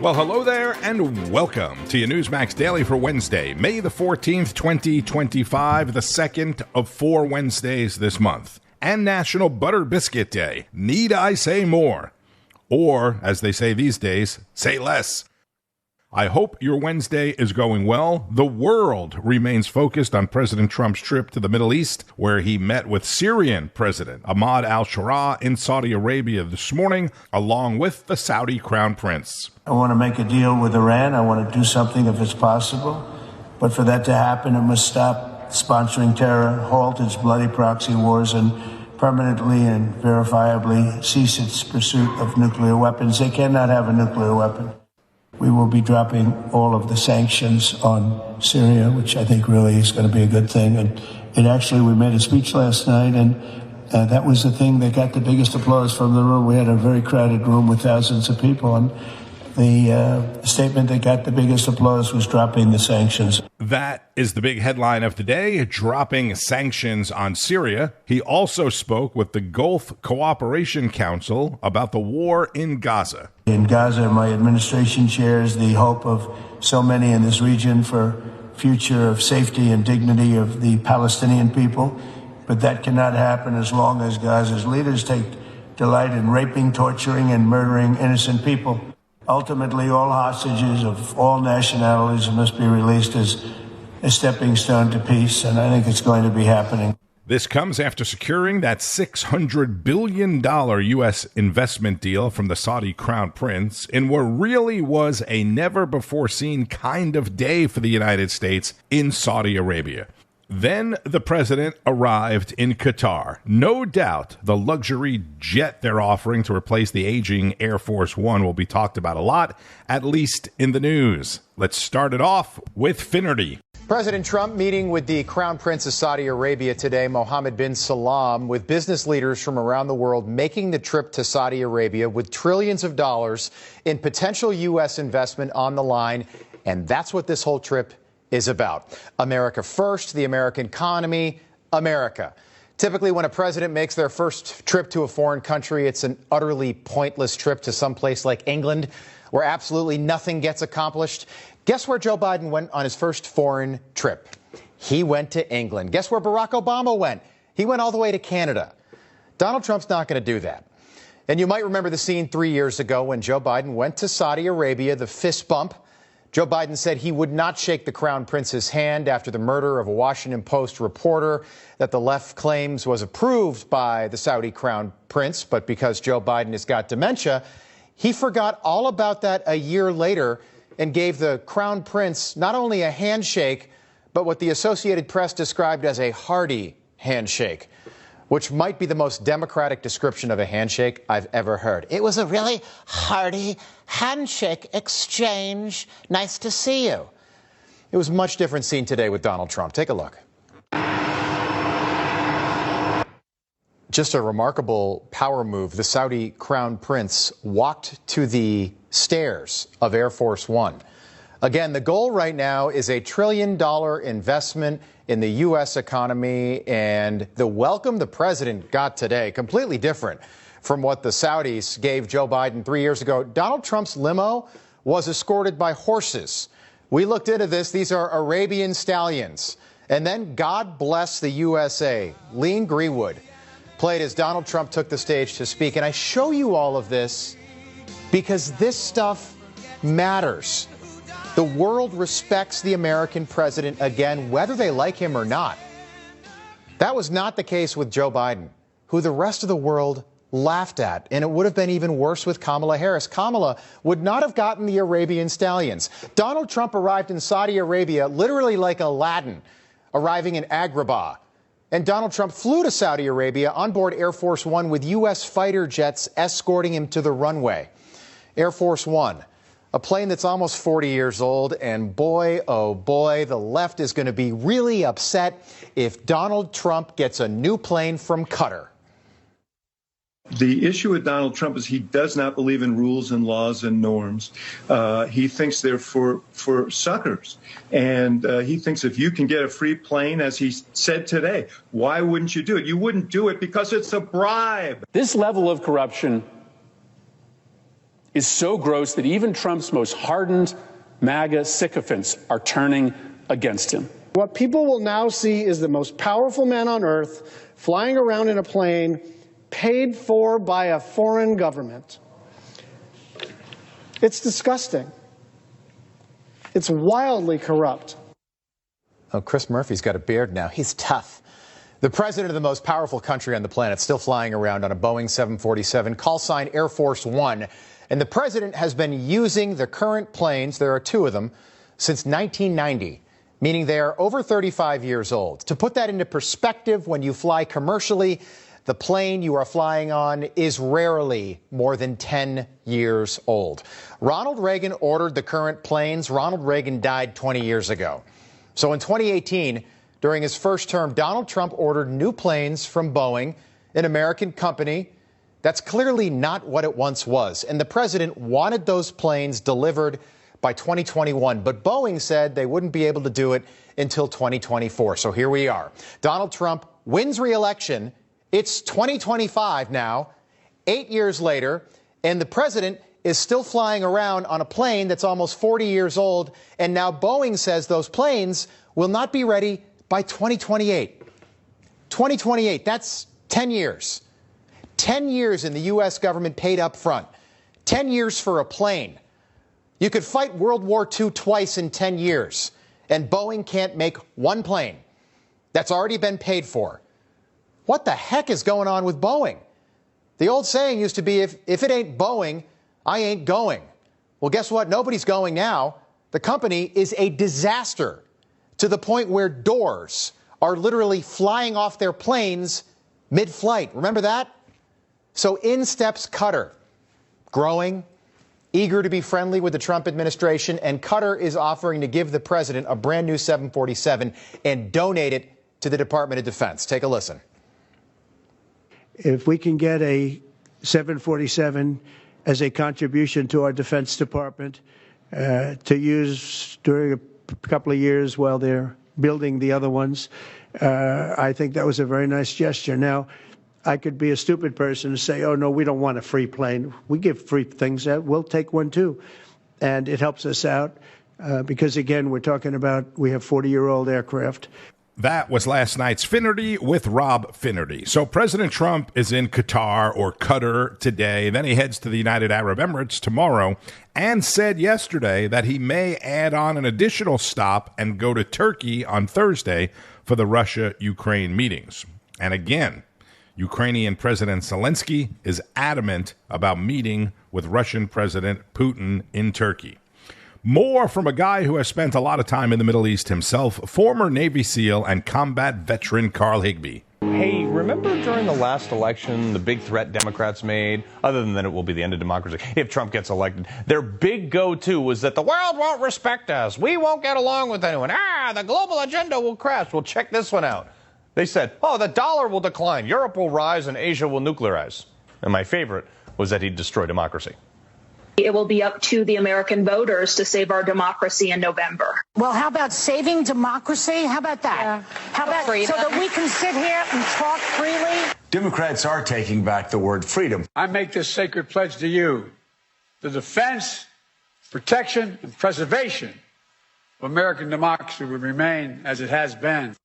Well, hello there, and welcome to your Newsmax Daily for Wednesday, May the 14th, 2025, the second of 4 Wednesdays this month, and National Butter Biscuit Day. Need I say more? Or, as they say these days, say less. I hope your Wednesday is going well. The world remains focused on President Trump's trip to the Middle East, where he met with Syrian President Ahmad al-Sharaa in Saudi Arabia this morning, along with the Saudi Crown Prince. I want to make a deal with Iran. I want to do something if it's possible. But for that to happen, it must stop sponsoring terror, halt its bloody proxy wars, and permanently and verifiably cease its pursuit of nuclear weapons. They cannot have a nuclear weapon. We will be dropping all of the sanctions on Syria, which I think really is going to be a good thing. And we made a speech last night, and that was the thing that got the biggest applause from the room. We had a very crowded room with thousands of people, and the statement that got the biggest applause was dropping the sanctions. That is the big headline of the day, dropping sanctions on Syria. He also spoke with the Gulf Cooperation Council about the war in Gaza. In Gaza, my administration shares the hope of so many in this region for future of safety and dignity of the Palestinian people. But that cannot happen as long as Gaza's leaders take delight in raping, torturing, and murdering innocent people. Ultimately, all hostages of all nationalities must be released as a stepping stone to peace, and I think it's going to be happening. This comes after securing that $600 billion U.S. investment deal from the Saudi Crown Prince in what really was a never-before-seen kind of day for the United States in Saudi Arabia. Then the president arrived in Qatar. No doubt the luxury jet they're offering to replace the aging Air Force One will be talked about a lot, at least in the news. Let's start it off with Finnerty. President Trump meeting with the Crown Prince of Saudi Arabia today, Mohammed bin Salman, with business leaders from around the world making the trip to Saudi Arabia with trillions of dollars in potential U.S. investment on the line. And that's what this whole trip is about. America first, the American economy, America. Typically, when a president makes their first trip to a foreign country, it's an utterly pointless trip to some place like England, where absolutely nothing gets accomplished. Guess where Joe Biden went on his first foreign trip? He went to England. Guess where Barack Obama went? He went all the way to Canada. Donald Trump's not going to do that. And you might remember the scene 3 years ago when Joe Biden went to Saudi Arabia, the fist bump. Joe Biden said he would not shake the Crown Prince's hand after the murder of a Washington Post reporter that the left claims was approved by the Saudi Crown Prince. But because Joe Biden has got dementia, he forgot all about that a year later and gave the Crown Prince not only a handshake, but what the Associated Press described as a hearty handshake, which might be the most democratic description of a handshake I've ever heard. It was a really hearty handshake exchange. Nice to see you. It was a much different scene today with Donald Trump. Take a look. Just a remarkable power move. The Saudi Crown Prince walked to the stairs of Air Force One. Again, the goal right now is a $1 trillion investment in the U.S. economy, and the welcome the president got today, completely different from what the Saudis gave Joe Biden 3 years ago. Donald Trump's limo was escorted by horses. We looked into this. These are Arabian stallions. And then God Bless the USA, Lean Greenwood, played as Donald Trump took the stage to speak. And I show you all of this because this stuff matters. The world respects the American president again, whether they like him or not. That was not the case with Joe Biden, who the rest of the world laughed at. And it would have been even worse with Kamala Harris. Kamala would not have gotten the Arabian stallions. Donald Trump arrived in Saudi Arabia literally like Aladdin, arriving in Agrabah. And Donald Trump flew to Saudi Arabia on board Air Force One with U.S. fighter jets escorting him to the runway. Air Force One, a plane that's almost 40 years old, and boy, oh boy, the left is going to be really upset if Donald Trump gets a new plane from Qatar. The issue with Donald Trump is he does not believe in rules and laws and norms. He thinks they're for suckers. And he thinks if you can get a free plane, as he said today, why wouldn't you do it? You wouldn't do it because it's a bribe. This level of corruption is so gross that even Trump's most hardened MAGA sycophants are turning against him. What people will now see is the most powerful man on earth flying around in a plane paid for by a foreign government. It's disgusting. It's wildly corrupt. Oh, Chris Murphy's got a beard now. He's tough. The president of the most powerful country on the planet still flying around on a Boeing 747, call sign Air Force One. And the president has been using the current planes, there are two of them, since 1990, meaning they are over 35 years old. To put that into perspective, when you fly commercially, the plane you are flying on is rarely more than 10 years old. Ronald Reagan ordered the current planes. Ronald Reagan died 20 years ago. So in 2018, during his first term, Donald Trump ordered new planes from Boeing, an American company. That's clearly not what it once was. And the president wanted those planes delivered by 2021. But Boeing said they wouldn't be able to do it until 2024. So here we are. Donald Trump wins re-election. It's 2025 now, 8 years later, and the president is still flying around on a plane that's almost 40 years old, and now Boeing says those planes will not be ready by 2028. 2028, that's 10 years. 10 years in the U.S. government paid up front. 10 years for a plane. You could fight World War II twice in 10 years, and Boeing can't make one plane that's already been paid for. What the heck is going on with Boeing? The old saying used to be, if it ain't Boeing, I ain't going. Well, guess what? Nobody's going now. The company is a disaster to the point where doors are literally flying off their planes mid-flight. Remember that? So in steps Qatar, growing, eager to be friendly with the Trump administration, and Qatar is offering to give the president a brand new 747 and donate it to the Department of Defense. Take a listen. If we can get a 747 as a contribution to our Defense Department to use during a couple of years while they're building the other ones, I think that was a very nice gesture. Now, I could be a stupid person and say, oh, no, we don't want a free plane. We give free things out. We'll take one, too. And it helps us out because, again, we're talking about we have 40-year-old aircraft. That was last night's Finnerty with Rob Finnerty. So President Trump is in Qatar or Qatar today. Then he heads to the United Arab Emirates tomorrow and said yesterday that he may add on an additional stop and go to Turkey on Thursday for the Russia-Ukraine meetings. And again, Ukrainian President Zelensky is adamant about meeting with Russian President Putin in Turkey. More from a guy who has spent a lot of time in the Middle East himself, former Navy SEAL and combat veteran Carl Higbie. Hey, remember during the last election, the big threat Democrats made, other than that it will be the end of democracy, if Trump gets elected, their big go-to was that the world won't respect us. We won't get along with anyone. The global agenda will crash. Well, check this one out. They said, oh, the dollar will decline, Europe will rise, and Asia will nuclearize. And my favorite was that he'd destroy democracy. It will be up to the American voters to save our democracy in November. Well, how about saving democracy? How about that? Yeah. How about freedom, so that we can sit here and talk freely? Democrats are taking back the word freedom. I make this sacred pledge to you. The defense, protection, and preservation of American democracy will remain as it has been.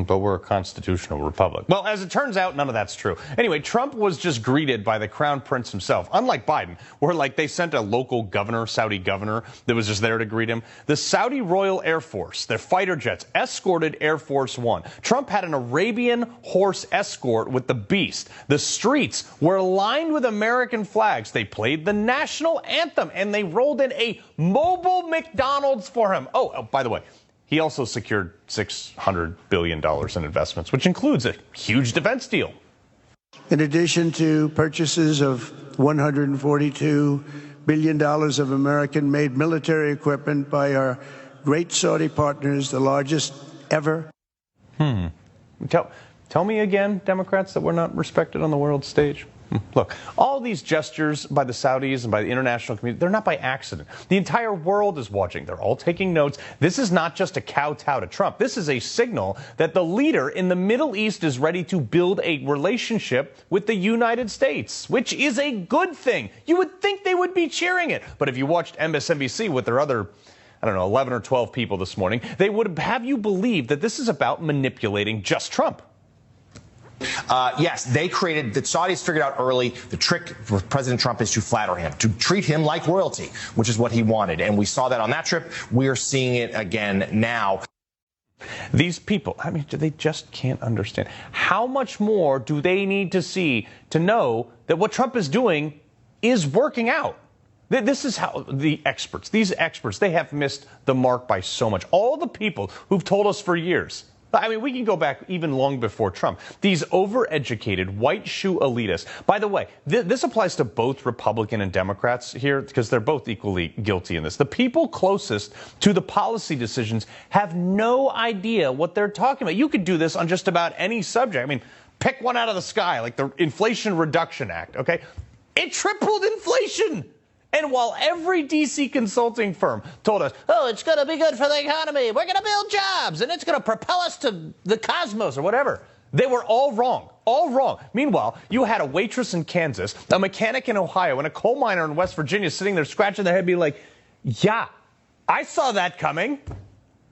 But we're a constitutional republic. Well, as it turns out, none of that's true. Anyway, Trump was just greeted by the crown prince himself. Unlike Biden, where they sent a local governor, Saudi governor, that was just there to greet him. The Saudi Royal Air Force, their fighter jets, escorted Air Force One. Trump had an Arabian horse escort with the beast. The streets were lined with American flags. They played the national anthem, and they rolled in a mobile McDonald's for him. Oh, by the way, he also secured $600 billion in investments, which includes a huge defense deal. In addition to purchases of $142 billion of American-made military equipment by our great Saudi partners, the largest ever. Tell me again, Democrats, that we're not respected on the world stage. Look, all these gestures by the Saudis and by the international community, they're not by accident. The entire world is watching. They're all taking notes. This is not just a kowtow to Trump. This is a signal that the leader in the Middle East is ready to build a relationship with the United States, which is a good thing. You would think they would be cheering it. But if you watched MSNBC with their other 11 or 12 people this morning, they would have you believe that this is about manipulating just Trump. Yes, the Saudis figured out early the trick with President Trump is to flatter him, to treat him like royalty, which is what he wanted. And we saw that on that trip. We are seeing it again now. These people, they just can't understand. How much more do they need to see to know that what Trump is doing is working out? This is how these experts, they have missed the mark by so much. All the people who've told us for years. We can go back even long before Trump. These overeducated white shoe elitists. By the way, this applies to both Republican and Democrats here because they're both equally guilty in this. The people closest to the policy decisions have no idea what they're talking about. You could do this on just about any subject. Pick one out of the sky, like the Inflation Reduction Act, okay? It tripled inflation. And while every D.C. consulting firm told us, oh, it's going to be good for the economy, we're going to build jobs, and it's going to propel us to the cosmos or whatever, they were all wrong. All wrong. Meanwhile, you had a waitress in Kansas, a mechanic in Ohio, and a coal miner in West Virginia sitting there scratching their head being like, yeah, I saw that coming.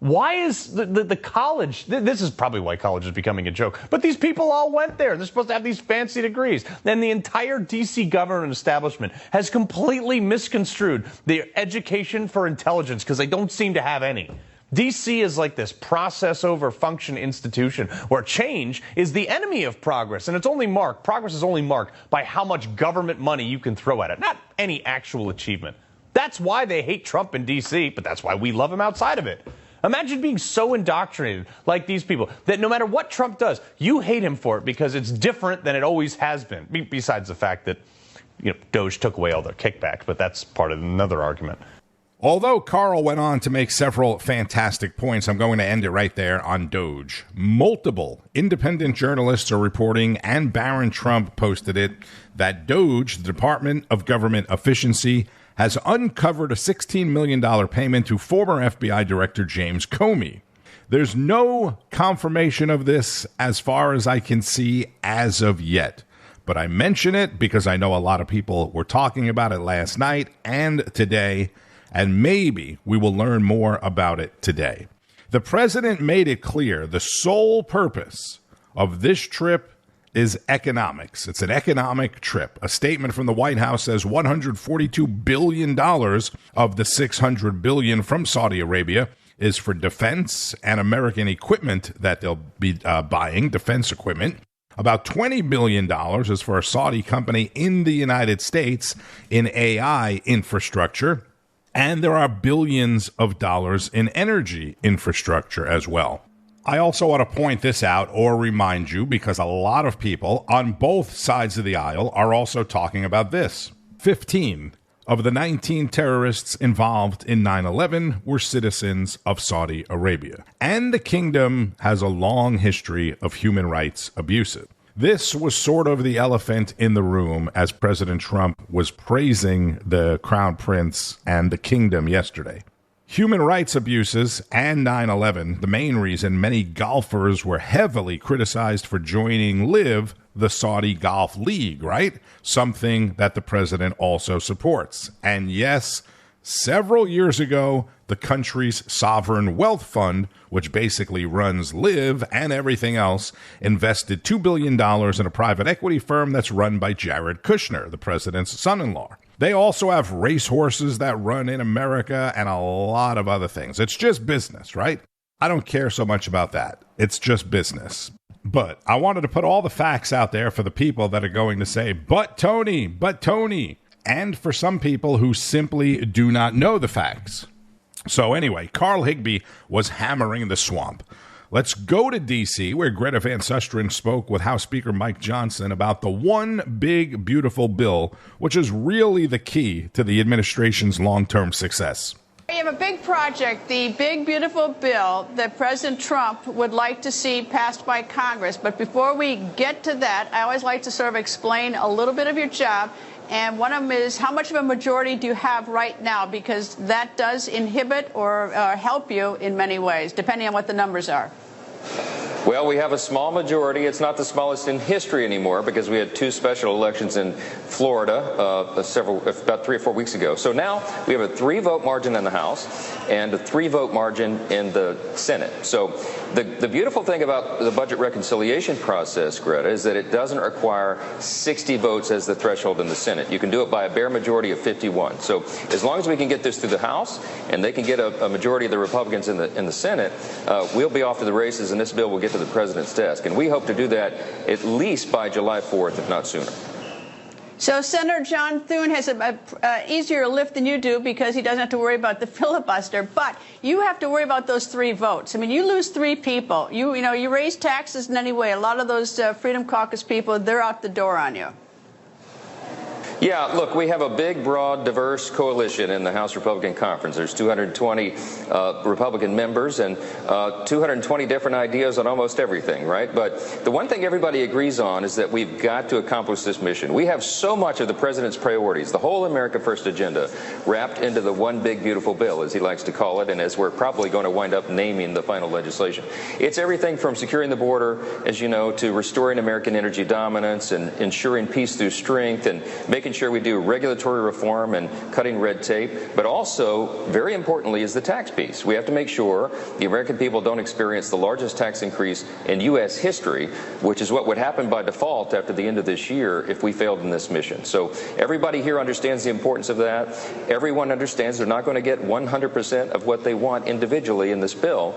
Why is the college, this is probably why college is becoming a joke, but these people all went there. They're supposed to have these fancy degrees. And the entire D.C. government establishment has completely misconstrued their education for intelligence because they don't seem to have any. D.C. is like this process over function institution where change is the enemy of progress. And progress is only marked by how much government money you can throw at it, not any actual achievement. That's why they hate Trump in D.C., but that's why we love him outside of it. Imagine being so indoctrinated like these people that no matter what Trump does, you hate him for it because it's different than it always has been. Besides the fact that, Doge took away all their kickbacks, but that's part of another argument. Although Carl went on to make several fantastic points, I'm going to end it right there on Doge. Multiple independent journalists are reporting, and Barron Trump posted it, that Doge, the Department of Government Efficiency, has uncovered a $16 million payment to former FBI Director James Comey. There's no confirmation of this as far as I can see as of yet. But I mention it because I know a lot of people were talking about it last night and today, and maybe we will learn more about it today. The president made it clear the sole purpose of this trip is economics. It's an economic trip. A statement from the White House says $142 billion of the $600 billion from Saudi Arabia is for defense and American equipment that they'll be buying, defense equipment. About $20 billion is for a Saudi company in the United States in AI infrastructure. And there are billions of dollars in energy infrastructure as well. I also want to point this out or remind you because a lot of people on both sides of the aisle are also talking about this. 15 of the 19 terrorists involved in 9/11 were citizens of Saudi Arabia. And the kingdom has a long history of human rights abuses. This was sort of the elephant in the room as President Trump was praising the Crown Prince and the kingdom yesterday. Human rights abuses and 9/11, the main reason many golfers were heavily criticized for joining LIV, the Saudi Golf League, right? Something that the president also supports. And yes, several years ago, the country's sovereign wealth fund, which basically runs LIV and everything else, invested $2 billion in a private equity firm that's run by Jared Kushner, the president's son-in-law. They also have racehorses that run in America and a lot of other things. It's just business, right? I don't care so much about that. It's just business. But I wanted to put all the facts out there for the people that are going to say, but Tony, and for some people who simply do not know the facts. So anyway, Carl Higbie was hammering the swamp. Let's go to D.C., where Greta Van Susteren spoke with House Speaker Mike Johnson about the one big, beautiful bill, which is really the key to the administration's long-term success. We have a big project, the big, beautiful bill that President Trump would like to see passed by Congress. But before we get to that, I always like to sort of explain a little bit of your job. And one of them is, how much of a majority do you have right now? Because that does inhibit or help you in many ways, depending on what the numbers are. Well, we have a small majority. It's not the smallest in history anymore because we had 2 special elections in Florida about 3 or 4 weeks ago. So now we have a 3-vote margin in the House and a 3-vote margin in the Senate. So the beautiful thing about the budget reconciliation process, Greta, is that it doesn't require 60 votes as the threshold in the Senate. You can do it by a bare majority of 51. So as long as we can get this through the House and they can get a majority of the Republicans in the Senate, we'll be off to the races, and this bill will get to the president's desk. And we hope to do that at least by July 4th, if not sooner. So Senator John Thune has an easier lift than you do because he doesn't have to worry about the filibuster. But you have to worry about those 3 votes. I mean, you lose 3 people. You raise taxes in any way. A lot of those Freedom Caucus people, they're out the door on you. Yeah, look, we have a big, broad, diverse coalition in the House Republican Conference. There's 220 Republican members and 220 different ideas on almost everything, right? But the one thing everybody agrees on is that we've got to accomplish this mission. We have so much of the president's priorities, the whole America First agenda, wrapped into the one big, beautiful bill, as he likes to call it, and as we're probably going to wind up naming the final legislation. It's everything from securing the border, as you know, to restoring American energy dominance and ensuring peace through strength and making sure we do regulatory reform and cutting red tape, but also, very importantly, is the tax piece. We have to make sure the American people don't experience the largest tax increase in U.S. history, which is what would happen by default after the end of this year if we failed in this mission. So everybody here understands the importance of that. Everyone understands they're not going to get 100% of what they want individually in this bill.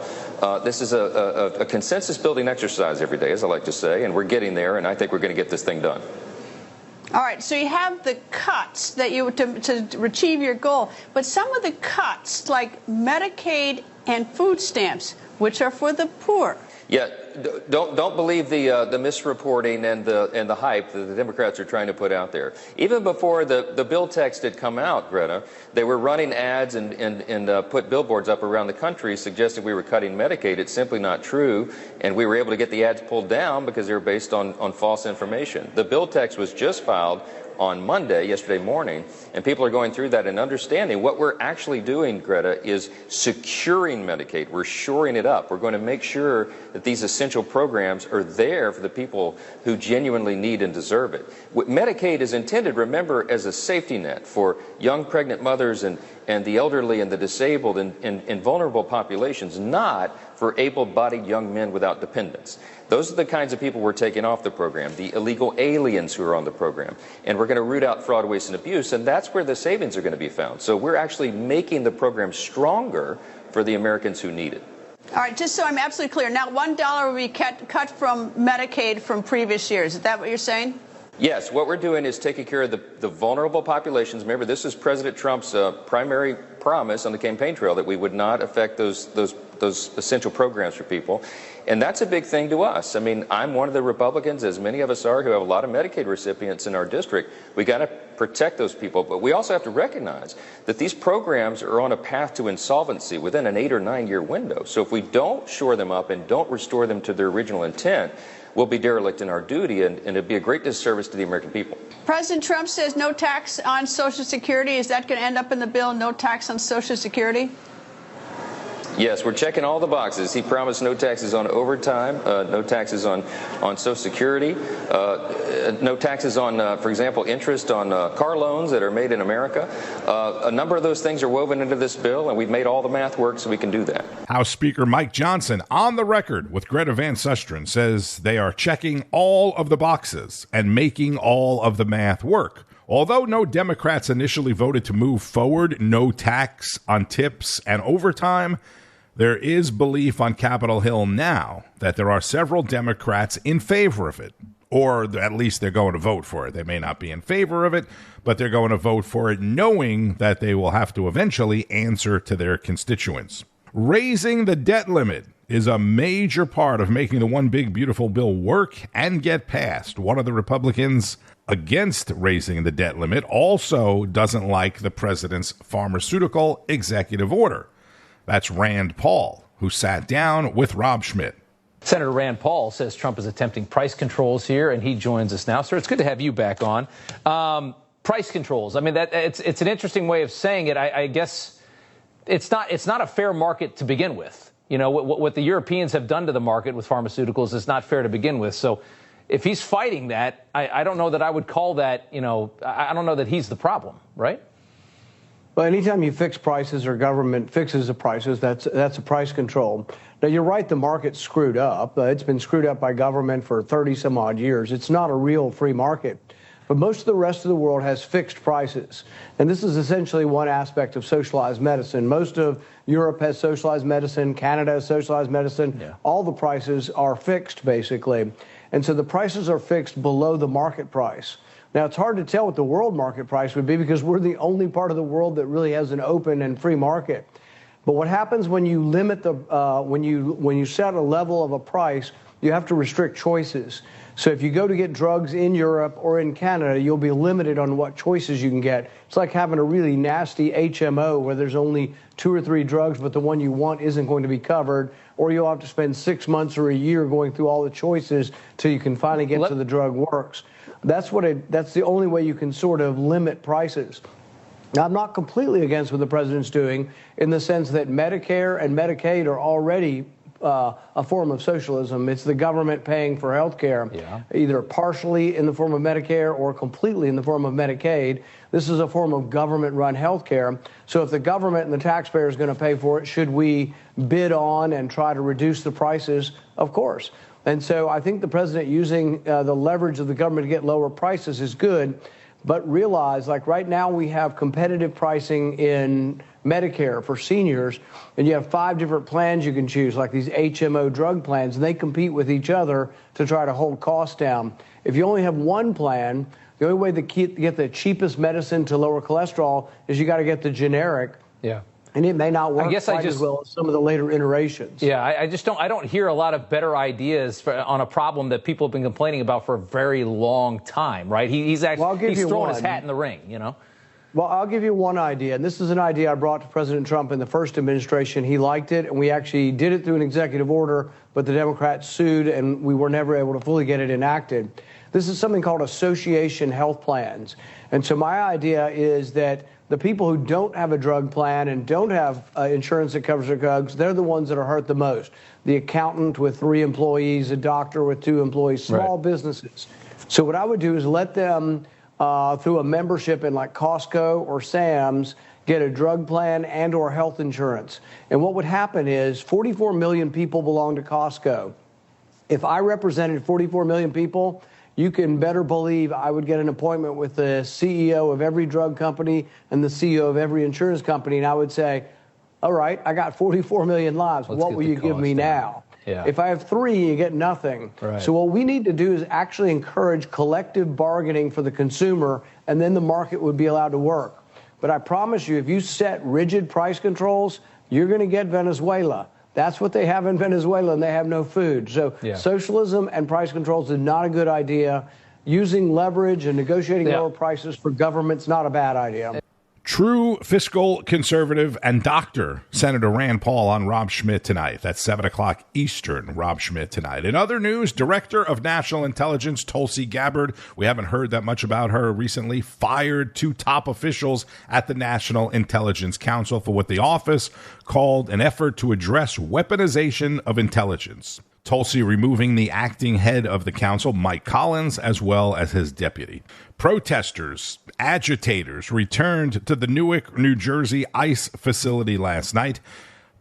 This is a consensus-building exercise every day, as I like to say, and we're getting there, and I think we're going to get this thing done. All right, so you have the cuts that you to achieve your goal, but some of the cuts, like Medicaid and food stamps, which are for the poor. Yeah, don't believe the misreporting and the hype that the Democrats are trying to put out there. Even before the bill text had come out, Greta, they were running ads and put billboards up around the country suggesting we were cutting Medicaid. It's simply not true, and we were able to get the ads pulled down because they were based on false information. The bill text was just filed on Monday, yesterday morning, and people are going through that and understanding what we're actually doing, Greta, is securing Medicaid. We're shoring it up. We're going to make sure that these essential programs are there for the people who genuinely need and deserve it. Medicaid is intended, remember, as a safety net for young pregnant mothers and the elderly and the disabled and vulnerable populations, not for able-bodied young men without dependents. Those are the kinds of people we're taking off the program, the illegal aliens who are on the program. And we're going to root out fraud, waste, and abuse, and that's where the savings are going to be found. So we're actually making the program stronger for the Americans who need it. All right, just so I'm absolutely clear, now $1 will be cut from Medicaid from previous years. Is that what you're saying? Yes, what we're doing is taking care of the vulnerable populations. Remember, this is President Trump's primary promise on the campaign trail, that we would not affect those essential programs for people. And that's a big thing to us. I mean, I'm one of the Republicans, as many of us are, who have a lot of Medicaid recipients in our district. We got to protect those people. But we also have to recognize that these programs are on a path to insolvency within an 8 or 9 year window. So if we don't shore them up and don't restore them to their original intent, we'll be derelict in our duty, and it'd be a great disservice to the American people. President Trump says no tax on Social Security. Is that going to end up in the bill, no tax on Social Security? Yes, we're checking all the boxes. He promised no taxes on overtime, no taxes on Social Security, no taxes on, for example, interest on car loans that are made in America. A number of those things are woven into this bill, and we've made all the math work so we can do that. House Speaker Mike Johnson, on the record with Greta Van Susteren, says they are checking all of the boxes and making all of the math work. Although no Democrats initially voted to move forward no tax on tips and overtime, there is belief on Capitol Hill now that there are several Democrats in favor of it, or at least they're going to vote for it. They may not be in favor of it, but they're going to vote for it knowing that they will have to eventually answer to their constituents. Raising the debt limit is a major part of making the One Big Beautiful Bill work and get passed. One of the Republicans against raising the debt limit also doesn't like the president's pharmaceutical executive order. That's Rand Paul, who sat down with Rob Schmitt. Senator Rand Paul says Trump is attempting price controls here, and he joins us now. Sir, it's good to have you back on. Price controls. I mean, it's an interesting way of saying it. I guess it's not a fair market to begin with. You know, what the Europeans have done to the market with pharmaceuticals is not fair to begin with. So if he's fighting that, I don't know that I would call that, you know, I don't know that he's the problem, right? Well, anytime you fix prices or government fixes the prices, that's a price control. Now, you're right, the market's screwed up. It's been screwed up by government for 30-some-odd years. It's not a real free market. But most of the rest of the world has fixed prices. And this is essentially one aspect of socialized medicine. Most of Europe has socialized medicine. Canada has socialized medicine. Yeah. All the prices are fixed, basically. And so the prices are fixed below the market price. Now, it's hard to tell what the world market price would be because we're the only part of the world that really has an open and free market. But what happens when you limit the when you set a level of a price, you have to restrict choices. So if you go to get drugs in Europe or in Canada, you'll be limited on what choices you can get. It's like having a really nasty HMO where there's only 2 or 3 drugs, but the one you want isn't going to be covered, or you'll have to spend 6 months or a year going through all the choices till you can finally get to the drug works. That's the only way you can sort of limit prices. Now, I'm not completely against what the president's doing in the sense that Medicare and Medicaid are already a form of socialism. It's the government paying for health care, either partially in the form of Medicare or completely in the form of Medicaid. This is a form of government-run health care. So if the government and the taxpayer is going to pay for it, should we bid on and try to reduce the prices? Of course. And so I think the president using the leverage of the government to get lower prices is good. But realize, like right now, we have competitive pricing in Medicare for seniors, and you have 5 different plans you can choose, like these HMO drug plans, and they compete with each other to try to hold costs down. If you only have one plan, the only way to get the cheapest medicine to lower cholesterol is you got to get the generic. Yeah. And it may not work quite as well as some of the later iterations. Yeah, I don't hear a lot of better ideas on a problem that people have been complaining about for a very long time, right? He's throwing his hat in the ring, you know? Well, I'll give you one idea, and this is an idea I brought to President Trump in the first administration. He liked it, and we actually did it through an executive order, but the Democrats sued, and we were never able to fully get it enacted. This is something called association health plans. And so my idea is that the people who don't have a drug plan and don't have insurance that covers their drugs, they're the ones that are hurt the most. The accountant with 3 employees, a doctor with 2 employees, small businesses. So what I would do is let them, through a membership in like Costco or Sam's, get a drug plan and or health insurance. And what would happen is 44 million people belong to Costco. If I represented 44 million people, you can better believe I would get an appointment with the CEO of every drug company and the CEO of every insurance company, and I would say, all right, I got 44 million lives. What will you give me now? Yeah. If I have 3, you get nothing. Right. So what we need to do is actually encourage collective bargaining for the consumer, and then the market would be allowed to work. But I promise you, if you set rigid price controls, you're going to get Venezuela. That's what they have in Venezuela, and they have no food. So socialism and price controls is not a good idea. Using leverage and negotiating lower prices for government's not a bad idea. True fiscal conservative and Dr. Senator Rand Paul on Rob Schmitt Tonight. That's 7 o'clock Eastern, Rob Schmitt Tonight. In other news, Director of National Intelligence Tulsi Gabbard, we haven't heard that much about her recently, fired 2 top officials at the National Intelligence Council for what the office called an effort to address weaponization of intelligence. Tulsi removing the acting head of the council, Mike Collins, as well as his deputy. Protesters, agitators returned to the Newark, New Jersey ICE facility last night.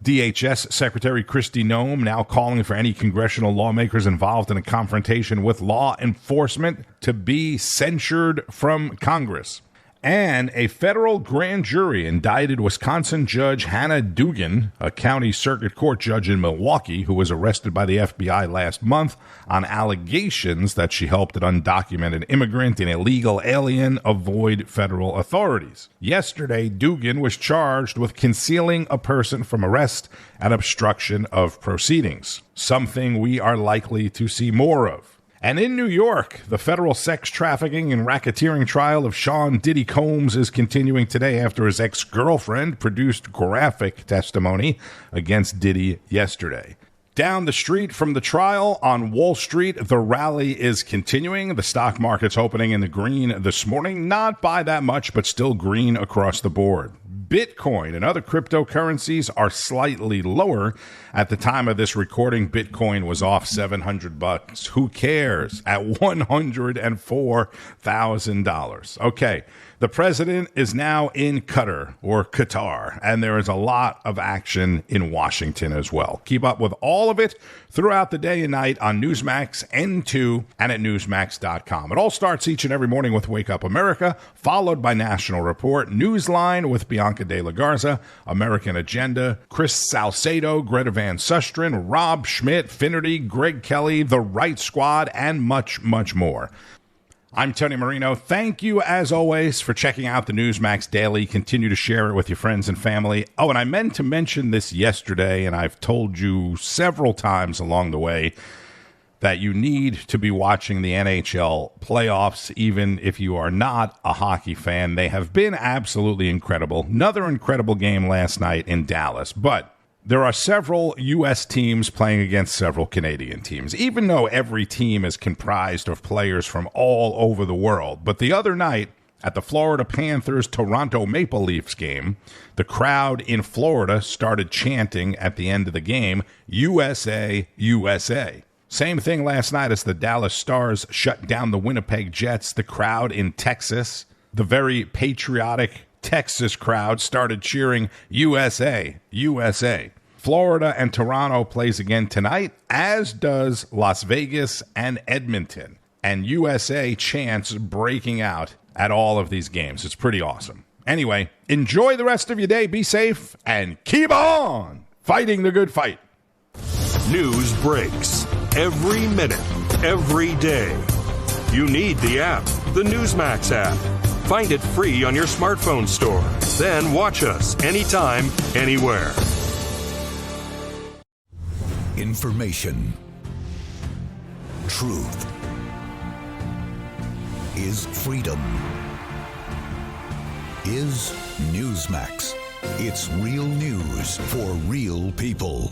DHS Secretary Kristi Noem now calling for any congressional lawmakers involved in a confrontation with law enforcement to be censured from Congress. And a federal grand jury indicted Wisconsin Judge Hannah Dugan, a county circuit court judge in Milwaukee, who was arrested by the FBI last month on allegations that she helped an undocumented immigrant and illegal alien avoid federal authorities. Yesterday, Dugan was charged with concealing a person from arrest and obstruction of proceedings, something we are likely to see more of. And in New York, the federal sex trafficking and racketeering trial of Sean Diddy Combs is continuing today after his ex-girlfriend produced graphic testimony against Diddy yesterday. Down the street from the trial on Wall Street, the rally is continuing. The stock market's opening in the green this morning, not by that much, but still green across the board. Bitcoin and other cryptocurrencies are slightly lower. At the time of this recording, Bitcoin was off $700. Who cares? At $104,000. Okay. The president is now in Qatar, and there is a lot of action in Washington as well. Keep up with all of it throughout the day and night on Newsmax, N2, and at NEWSMAX.com. It all starts each and every morning with Wake Up America, followed by National Report, Newsline with Bianca De La Garza, American Agenda, Chris Salcedo, Greta Van Susteren, Rob Schmitt, Finnerty, Greg Kelly, The Right Squad, and much, much more. I'm Tony Marino. Thank you, as always, for checking out the Newsmax Daily. Continue to share it with your friends and family. Oh, and I meant to mention this yesterday, and I've told you several times along the way that you need to be watching the NHL playoffs, even if you are not a hockey fan. They have been absolutely incredible. Another incredible game last night in Dallas, but there are several U.S. teams playing against several Canadian teams, even though every team is comprised of players from all over the world. But the other night, at the Florida Panthers-Toronto Maple Leafs game, the crowd in Florida started chanting at the end of the game, USA, USA. Same thing last night as the Dallas Stars shut down the Winnipeg Jets. The crowd in Texas, the very patriotic Texas crowd, started cheering USA, USA. Florida and Toronto plays again tonight, as does Las Vegas and Edmonton. And USA chants breaking out at all of these games. It's pretty awesome. Anyway, enjoy the rest of your day, be safe, and keep on fighting the good fight. News breaks every minute, every day. You need the app, the Newsmax app. Find it free on your smartphone store. Then watch us anytime, anywhere. Information. Truth. Is freedom. Is Newsmax. It's real news for real people.